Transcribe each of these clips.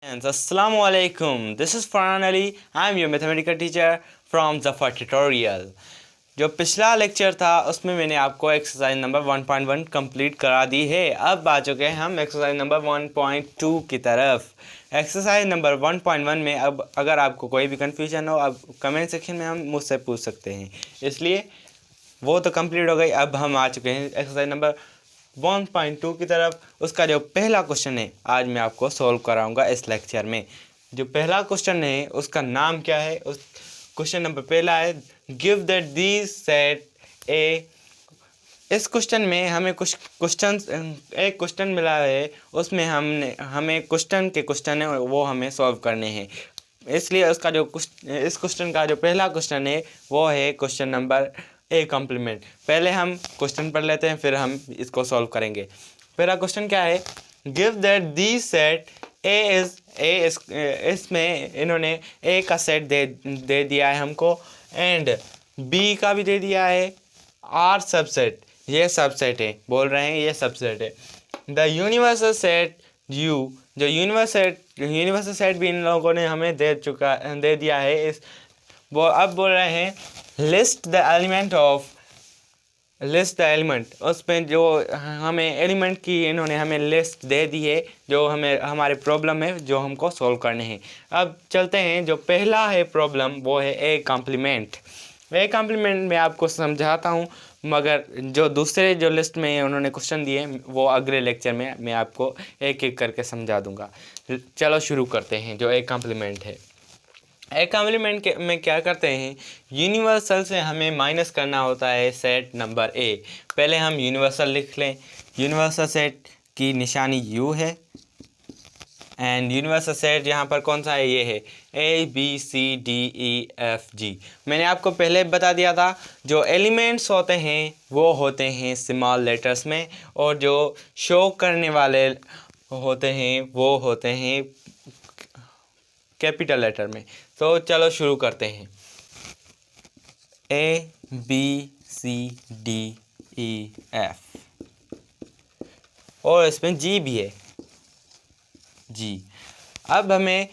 Assalamu alaikum. This is Farhan Ali. I'm your mathematical teacher from Zafar Tutorial. जो पिछला lecture था उसमें मैंने आपको एक्सरसाइज नंबर 1.1 कंप्लीट करा दी है। अब आ चुके हैं हम एक्सरसाइज नंबर 1.2 की तरफ। एक्सरसाइज नंबर 1.1 में अब अगर आपको कोई भी कन्फ्यूजन हो अब कमेंट सेक्शन में हम मुझसे पूछ सकते हैं, इसलिए वो तो कंप्लीट हो गई। अब हम आ चुके हैं एक्सरसाइज नंबर 1.2 की तरफ। उसका जो पहला क्वेश्चन है आज मैं आपको सॉल्व कराऊंगा इस लेक्चर में। जो पहला क्वेश्चन है उसका नाम क्या है? उस क्वेश्चन नंबर पहला है गिव दैट दीज सेट ए। इस क्वेश्चन में हमें कुछ एक क्वेश्चन मिला है, उसमें हमें क्वेश्चन है वो हमें सॉल्व करने हैं। इसलिए उसका जो इस क्वेश्चन का जो पहला क्वेश्चन है वो है क्वेश्चन नंबर ए कॉम्प्लीमेंट। पहले हम क्वेश्चन पढ़ लेते हैं फिर हम इसको सॉल्व करेंगे। पहला क्वेश्चन क्या है? गिव दैट दी सेट ए इसमें इन्होंने ए का सेट दे दिया है हमको, एंड बी का भी दे दिया है, आर सबसेट, ये सबसेट है, बोल रहे हैं ये सबसेट है। द यूनिवर्सल सेट यू, जो यूनिवर्सल सेट भी इन लोगों ने हमें दे दिया है। वो अब बोल रहे हैं लिस्ट द एलिमेंट। उसमें जो हमें एलिमेंट की इन्होंने हमें लिस्ट दे दी है जो हमें हमारे प्रॉब्लम है जो हमको सॉल्व करने हैं। अब चलते हैं, जो पहला है प्रॉब्लम वो है ए कॉम्प्लीमेंट। ए कॉम्प्लीमेंट मैं आपको समझाता हूँ, मगर जो दूसरे जो लिस्ट में उन्होंने क्वेश्चन दिए वो अगले लेक्चर में मैं आपको एक एक करके समझा दूँगा। चलो शुरू करते हैं। जो ए कॉम्प्लीमेंट है, ए कॉम्प्लीमेंट में क्या करते हैं, यूनिवर्सल से हमें माइनस करना होता है सेट नंबर ए। पहले हम यूनिवर्सल लिख लें। यूनिवर्सल सेट की निशानी यू है, एंड यूनिवर्सल सेट यहाँ पर कौन सा है? ये है A B C D E F G. मैंने आपको पहले बता दिया था जो एलिमेंट्स होते हैं वो होते हैं स्मॉल लेटर्स में, और जो शो करने वाले होते हैं वो होते हैं कैपिटल लेटर में। तो चलो शुरू करते हैं। A B C D E F, और इसमें जी भी है, जी। अब हमें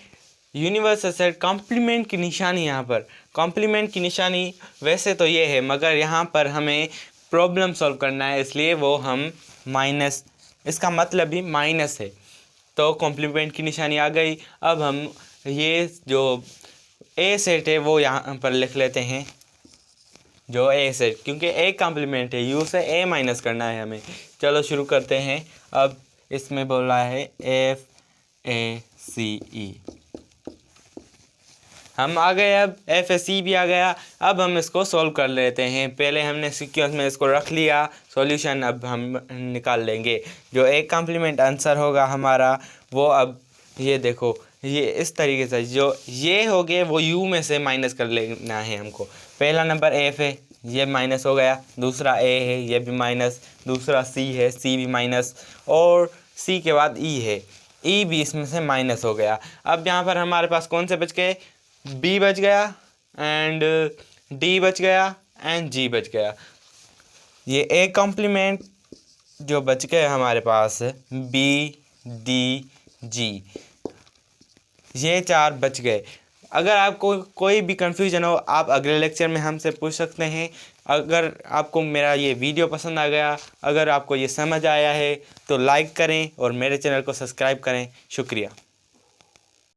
यूनिवर्सल सेट कॉम्प्लीमेंट की निशानी, यहाँ पर कॉम्प्लीमेंट की निशानी वैसे तो ये है, मगर यहाँ पर हमें प्रॉब्लम सॉल्व करना है, इसलिए वो हम माइनस, इसका मतलब भी माइनस है, तो कॉम्प्लीमेंट की निशानी आ गई। अब हम ये जो ए सेट है वो यहाँ पर लिख लेते हैं, जो ए सेट, क्योंकि ए कॉम्प्लीमेंट है, यू से ए माइनस करना है हमें। चलो शुरू करते हैं। अब इसमें बोल रहा है एफ ए सी ई, हम आ गए। अब एफ ए सी भी आ गया। अब हम इसको सॉल्व कर लेते हैं। पहले हमने सीक्वेंस में इसको रख लिया सॉल्यूशन, अब हम निकाल लेंगे। जो ए कॉम्प्लीमेंट आंसर होगा हमारा वो, अब ये देखो, ये इस तरीके से जो ये हो गए वो यू में से माइनस कर लेना है हमको। पहला नंबर एफ है, ये माइनस हो गया, दूसरा ए है, ये भी माइनस, दूसरा सी है, सी भी माइनस, और सी के बाद ई है, ई भी इसमें से माइनस हो गया। अब यहाँ पर हमारे पास कौन से बच गए? बी बच गया, एंड डी बच गया, एंड जी बच गया। ये ए कॉम्प्लीमेंट जो बच गए हमारे पास बी डी जी, ये चार बच गए। अगर आपको कोई भी कन्फ्यूजन हो आप अगले लेक्चर में हमसे पूछ सकते हैं। अगर आपको मेरा ये वीडियो पसंद आ गया, अगर आपको ये समझ आया है तो लाइक करें और मेरे चैनल को सब्सक्राइब करें। शुक्रिया।